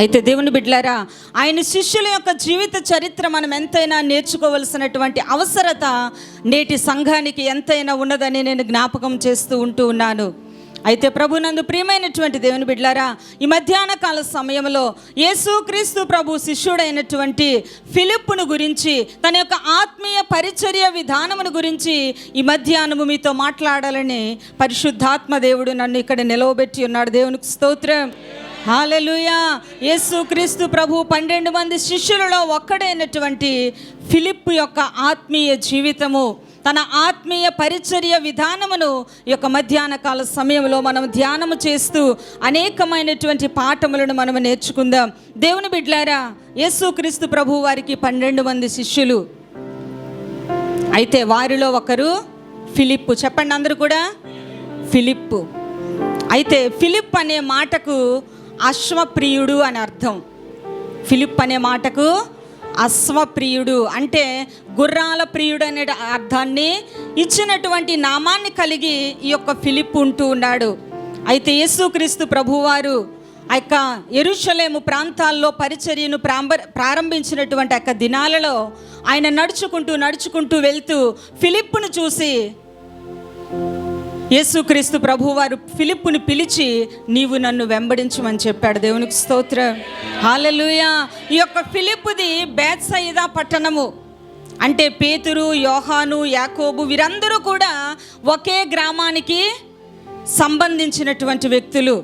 అయితే దేవుని బిడ్డలారా, ఆయన శిష్యుల యొక్క జీవిత చరిత్ర మనం ఎంతైనా నేర్చుకోవలసినటువంటి అవసరత నేటి సంఘానికి ఎంతైనా ఉన్నదని నేను జ్ఞాపకం చేస్తూ ఉన్నాను. అయితే ప్రభునందు ప్రియమైనటువంటి దేవుని బిడ్డలారా, ఈ మధ్యాహ్న కాల సమయంలో యేసుక్రీస్తు ప్రభు శిష్యుడైనటువంటి ఫిలిప్పును గురించి, తన యొక్క ఆత్మీయ పరిచర్య విధానమును గురించి ఈ మధ్యాహ్నము మీతో మాట్లాడాలని పరిశుద్ధాత్మ దేవుడు నన్ను ఇక్కడ నిలవబెట్టి ఉన్నాడు. దేవునికి స్తోత్రం, హల్లెలూయా. యేసుక్రీస్తు ప్రభు 12 మంది శిష్యులలో ఒక్కడైనటువంటి ఫిలిప్పు యొక్క ఆత్మీయ జీవితము, తన ఆత్మీయ పరిచర్య విధానమును ఈ యొక్క మధ్యాహ్న కాల సమయంలో మనం ధ్యానము చేస్తూ అనేకమైనటువంటి పాఠములను మనం నేర్చుకుందాం. దేవుని బిడ్డలారా, యేసుక్రీస్తు ప్రభు వారికి 12 మంది శిష్యులు. అయితే వారిలో ఒకరు ఫిలిప్పు. చెప్పండి అందరూ కూడా, ఫిలిప్పు. అయితే ఫిలిప్ అనే మాటకు అశ్వప్రియుడు అని అర్థం. ఫిలిప్ అనే మాటకు అశ్వప్రియుడు అంటే గుర్రాల ప్రియుడు అనే అర్థాన్ని ఇచ్చినటువంటి నామాన్ని కలిగి ఈ యొక్క ఫిలిప్ ఉంటూ ఉన్నాడు. అయితే యేసుక్రీస్తు ప్రభువారు ఆ యొక్క యెరూషలేము ప్రాంతాల్లో పరిచర్యను ప్రారంభించినటువంటి ఆ దినాలలో ఆయన నడుచుకుంటూ వెళ్తూ ఫిలిప్పును చూసి యేసుక్రీస్తు ప్రభువారు ఫిలిప్పుని పిలిచి, నీవు నన్ను వెంబడించమని చెప్పాడు. దేవునికి స్తోత్రం, హల్లెలూయా. ఈ యొక్క ఫిలిప్పుది బేత్సయిదా పట్టణము. అంటే పేతురు, యోహాను, యాకోబు వీరందరూ కూడా ఒకే గ్రామానికి సంబంధించినటువంటి వ్యక్తులు.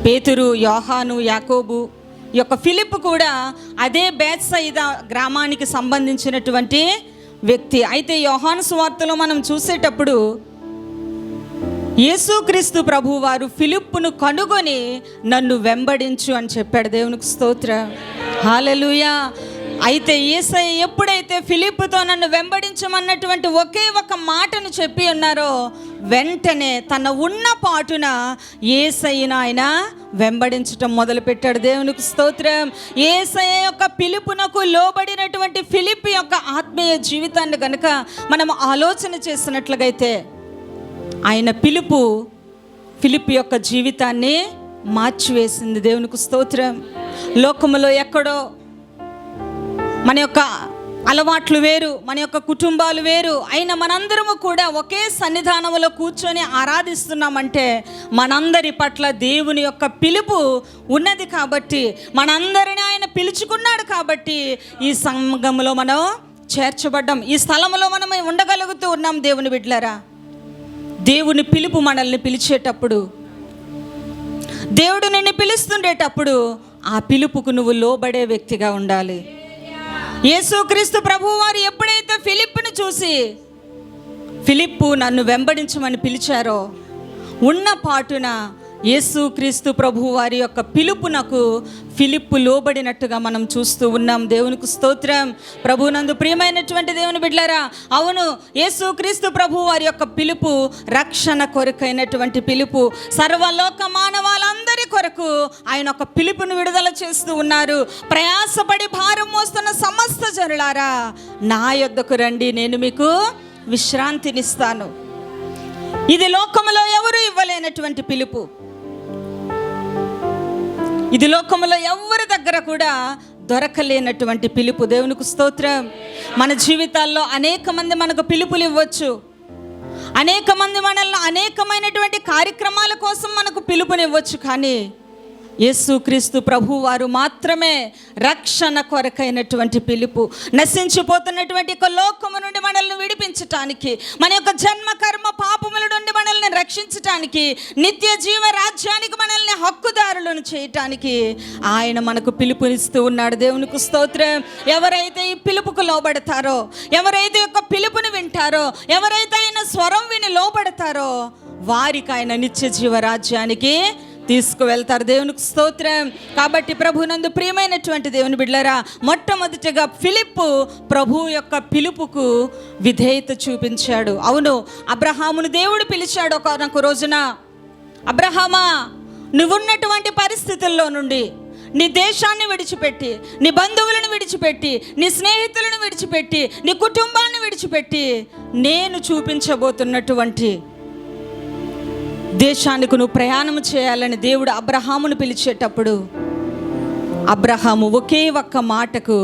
పేతురు, యోహాను, యాకోబు, ఈ యొక్క ఫిలిప్పు కూడా అదే బేత్సయిదా గ్రామానికి సంబంధించినటువంటి వ్యక్తి. అయితే యోహాను సువార్తలో మనం చూసేటప్పుడు యేసుక్రీస్తు ప్రభు వారు ఫిలిప్పును కనుగొని నన్ను వెంబడించు అని చెప్పాడు. దేవునికి స్తోత్రం, హల్లెలూయా. అయితే యేసయ్య ఎప్పుడైతే ఫిలిప్పుతో నన్ను వెంబడించమన్నటువంటి ఒకే ఒక మాటను చెప్పి ఉన్నారో, వెంటనే తన ఉన్న పాటున యేసయ్యను ఆయన వెంబడించటం మొదలుపెట్టాడు. దేవునికి స్తోత్రం. యేసయ్య యొక్క పిలుపునకు లోబడినటువంటి ఫిలిప్ యొక్క ఆత్మీయ జీవితాన్ని కనుక మనం ఆలోచన చేసినట్లుగైతే, ఆయన పిలుపు ఫిలిప్ యొక్క జీవితాన్ని మార్చివేసింది. దేవునికి స్తోత్రం. లోకములో ఎక్కడో మన యొక్క అలవాట్లు వేరు, మన యొక్క కుటుంబాలు వేరు అయినా మనందరము కూడా ఒకే సన్నిధానంలో కూర్చొని ఆరాధిస్తున్నామంటే మనందరి పట్ల దేవుని యొక్క పిలుపు ఉన్నది కాబట్టి, మనందరిని ఆయన పిలుచుకున్నాడు కాబట్టి ఈ సంఘంలో మనం చేర్చబడ్డాం, ఈ స్థలంలో మనం ఉండగలుగుతూ ఉన్నాం. దేవుని బిడ్డలారా, దేవుని పిలుపు మనల్ని పిలిచేటప్పుడు, దేవుడు నిన్ను పిలుస్తుండేటప్పుడు ఆ పిలుపుకు నువ్వు లోబడే వ్యక్తిగా ఉండాలి. యేసుక్రీస్తు ప్రభువు వారు ఎప్పుడైతే ఫిలిప్పును చూసి ఫిలిప్పు నన్ను వెంబడించమని పిలిచారో, ఉన్న పాటున యేసుక్రీస్తు ప్రభువు వారి యొక్క పిలుపునకు ఫిలిప్పు లోబడినట్టుగా మనం చూస్తూ ఉన్నాం. దేవునికి స్తోత్రం. ప్రభువునందు ప్రియమైనటువంటి దేవుని బిడ్డలారా, అవును, యేసుక్రీస్తు ప్రభువు వారి యొక్క పిలుపు రక్షణ కొరకైనటువంటి పిలుపు. సర్వలోక మానవాళ్ళందరి కొరకు ఆయన ఒక పిలుపును విడుదల చేస్తూ ఉన్నారు. ప్రయాసపడి భారం మోస్తున్న సమస్త జనులారా, నా యొద్దకు రండి, నేను మీకు విశ్రాంతినిస్తాను. ఇది లోకములో ఎవరు ఇవ్వలేనటువంటి పిలుపు. ఇది లోకంలో ఎవరి దగ్గర కూడా దొరకలేనటువంటి పిలుపు. దేవునికి స్తోత్రం. మన జీవితాల్లో అనేక మంది మనకు పిలుపులు ఇవ్వచ్చు, అనేక మంది మనల్ని అనేకమైనటువంటి కార్యక్రమాల కోసం మనకు పిలుపునివ్వచ్చు. కానీ యేసుక్రీస్తు ప్రభు వారు మాత్రమే రక్షణ కొరకైనటువంటి పిలుపు. నశించిపోతున్నటువంటి ఒక లోకము నుండి మనల్ని విడిపించటానికి, మన యొక్క జన్మ కర్మ పాపముల నుండి మనల్ని రక్షించటానికి, నిత్య జీవ రాజ్యానికి మనల్ని హక్కుదారులను చేయటానికి ఆయన మనకు పిలుపునిస్తూ ఉన్నాడు. దేవునికి స్తోత్రం. ఎవరైతే ఈ పిలుపుకు లోబడతారో, ఎవరైతే యొక్క పిలుపుని వింటారో, ఎవరైతే ఆయన స్వరం విని లోబడతారో, వారికి ఆయన నిత్య జీవ రాజ్యానికి తీసుకువెళ్తారు. దేవునికి స్తోత్రం. కాబట్టి ప్రభునందు ప్రియమైనటువంటి దేవుని బిడ్డలారా, మొట్టమొదటిగా ఫిలిప్పు ప్రభు యొక్క పిలుపుకు విధేయత చూపించాడు. అవును, అబ్రహామును దేవుడు పిలిచాడు ఒకనొక రోజున. అబ్రహామా, నువ్వున్నటువంటి పరిస్థితుల్లో నుండి, నీ దేశాన్ని విడిచిపెట్టి, నీ బంధువులను విడిచిపెట్టి, నీ స్నేహితులను విడిచిపెట్టి, నీ కుటుంబాన్ని విడిచిపెట్టి, నేను చూపించబోతున్నటువంటి దేశానికి నువ్వు ప్రయాణం చేయాలని దేవుడు అబ్రహామును పిలిచేటప్పుడు అబ్రహాము ఒకే ఒక్క మాటకు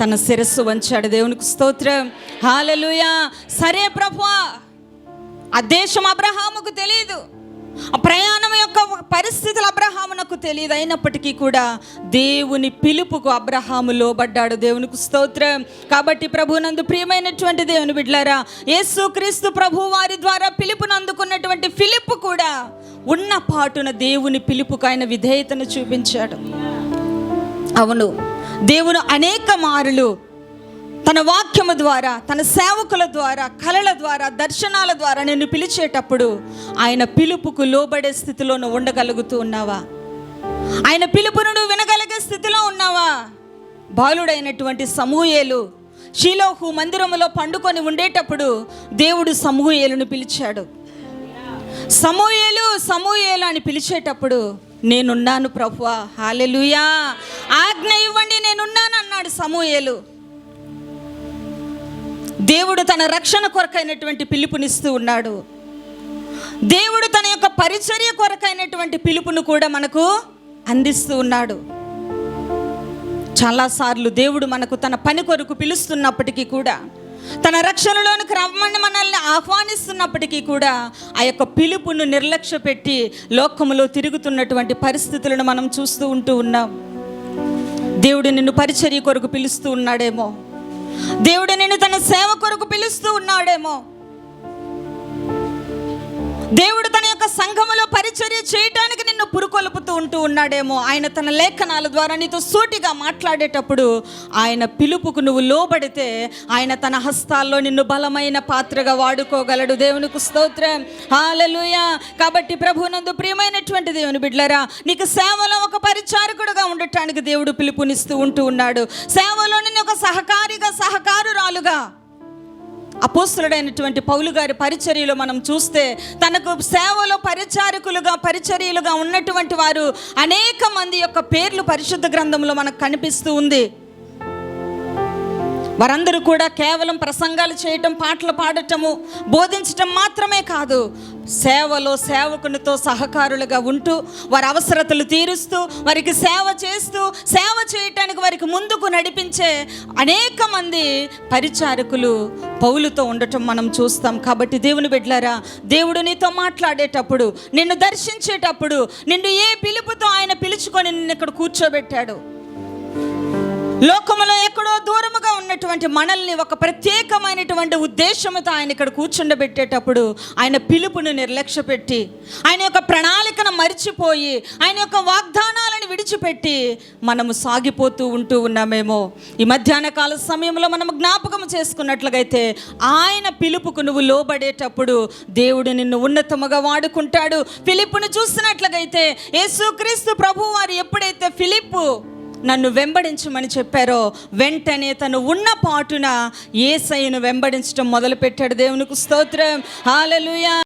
తన శిరస్సు వంచాడు. దేవునికి స్తోత్రం, హల్లెలూయా. సరే ప్రభువా, ఆ దేశం అబ్రహాముకు తెలియదు, ఆ ప్రయాణం యొక్క పరిస్థితులు అబ్రహామునకు తెలియదు. అయినప్పటికీ కూడా దేవుని పిలుపుకు అబ్రహాము లోబడ్డాడు. దేవునికి స్తోత్రం. కాబట్టి ప్రభునందు ప్రియమైనటువంటి దేవుని బిడ్డలారా, యేసుక్రీస్తు ప్రభు వారి ద్వారా పిలుపును అందుకున్నటువంటి ఫిలిప్పు కూడా ఉన్న పాటున దేవుని పిలుపుకు ఆయన విధేయతను చూపించాడు. అవును, దేవుడు అనేక మారులు తన వాక్యము ద్వారా, తన సేవకుల ద్వారా, కళల ద్వారా, దర్శనాల ద్వారా నిన్ను పిలిచేటప్పుడు ఆయన పిలుపుకు లోబడే స్థితిలో నువ్వు ఉండగలుగుతూ ఉన్నావా? ఆయన పిలుపును నువ్వు వినగలిగే స్థితిలో ఉన్నావా? బాలుడైనటువంటి సమూయేలు షీలోహు మందిరములో పండుకొని ఉండేటప్పుడు దేవుడు సమూయేలును పిలిచాడు. సమూయేలు సమూయేలు అని పిలిచేటప్పుడు నేనున్నాను ప్రభువా, హల్లెలూయా, ఆజ్ఞ ఇవ్వండి నేనున్నాను అన్నాడు సమూయేలు. దేవుడు తన రక్షణ కొరకైనటువంటి పిలుపునిస్తూ ఉన్నాడు. దేవుడు తన యొక్క పరిచర్య కొరకైనటువంటి పిలుపును కూడా మనకు అందిస్తూ ఉన్నాడు. చాలాసార్లు దేవుడు మనకు తన పని కొరకు పిలుస్తున్నప్పటికీ కూడా, తన రక్షణలోనికి రమ్మని మనల్ని ఆహ్వానిస్తున్నప్పటికీ కూడా ఆ యొక్క పిలుపును నిర్లక్ష్య పెట్టి లోకములో తిరుగుతున్నటువంటి పరిస్థితులను మనం చూస్తూ ఉంటూ ఉన్నాం. దేవుడు నిన్ను పరిచర్య కొరకు పిలుస్తూ ఉన్నాడేమో, దేవుడు నిన్ను తన సేవ కొరకు పిలుస్తూ ఉన్నాడేమో, దేవుడు తన యొక్క సంఘములో పరిచర్య చేయడానికి నిన్ను పురుకొల్పుతూ ఉంటూ ఉన్నాడేమో. ఆయన తన లేఖనాల ద్వారా నీతో సూటిగా మాట్లాడేటప్పుడు ఆయన పిలుపుకు నువ్వు లోబడితే ఆయన తన హస్తాల్లో నిన్ను బలమైన పాత్రగా వాడుకోగలడు. దేవునికి స్తోత్రం, హల్లెలూయా. కాబట్టి ప్రభువునందు ప్రియమైనటువంటి దేవుని బిడ్డలారా, నీకు సేవలో ఒక పరిచారకుడుగా ఉండటానికి దేవుడు పిలుపునిస్తూ ఉంటూ ఉన్నాడు. సేవలో నిన్ను ఒక సహకారురాలుగా అపోస్తలుడైనటువంటి పౌలు గారి పరిచర్యలో మనం చూస్తే, తనకు సేవలో పరిచర్యలుగా ఉన్నటువంటి వారు అనేక మంది యొక్క పేర్లు పరిశుద్ధ గ్రంథంలో మనకు కనిపిస్తూ ఉంది. వారందరూ కూడా కేవలం ప్రసంగాలు చేయటం, పాటలు పాడటము, బోధించటం మాత్రమే కాదు, సేవలో సేవకునితో సహకారులుగా ఉంటూ వారి అవసరతలు తీరుస్తూ, వారికి సేవ చేస్తూ, సేవ చేయటానికి వారికి ముందుకు నడిపించే అనేక మంది పరిచారకులు పౌలుతో ఉండటం మనం చూస్తాం. కాబట్టి దేవుని బిడ్డలారా, దేవుడు నీతో మాట్లాడేటప్పుడు, నిన్ను దర్శించేటప్పుడు, నిన్ను ఏ పిలుపుతో ఆయన పిలుచుకొని నిన్ను ఇక్కడ కూర్చోబెట్టాడు, లోకములో ఎక్కడో దూరముగా ఉన్నటువంటి మనల్ని ఒక ప్రత్యేకమైనటువంటి ఉద్దేశంతో ఆయన ఇక్కడ కూర్చుండబెట్టేటప్పుడు ఆయన పిలుపును నిర్లక్ష్య పెట్టి, ఆయన యొక్క ప్రణాళికను మరిచిపోయి, ఆయన యొక్క వాగ్దానాలను విడిచిపెట్టి మనము సాగిపోతూ ఉంటూ ఉన్నామేమో. ఈ మధ్యాహ్న కాల సమయంలో మనము జ్ఞాపకం చేసుకున్నట్లుగైతే ఆయన పిలుపుకు నువ్వు లోబడేటప్పుడు దేవుడు నిన్ను ఉన్నతముగా వాడుకుంటాడు. ఫిలిప్పును చూసినట్లుగైతే యేసుక్రీస్తు ప్రభు వారు ఎప్పుడైతే ఫిలిప్పు నన్ను వెంబడించమని చెప్పారో, వెంటనే తను ఉన్న పాటున యేసయ్యను వెంబడించడం మొదలుపెట్టాడు. దేవునికి స్తోత్రం, హల్లెలూయా.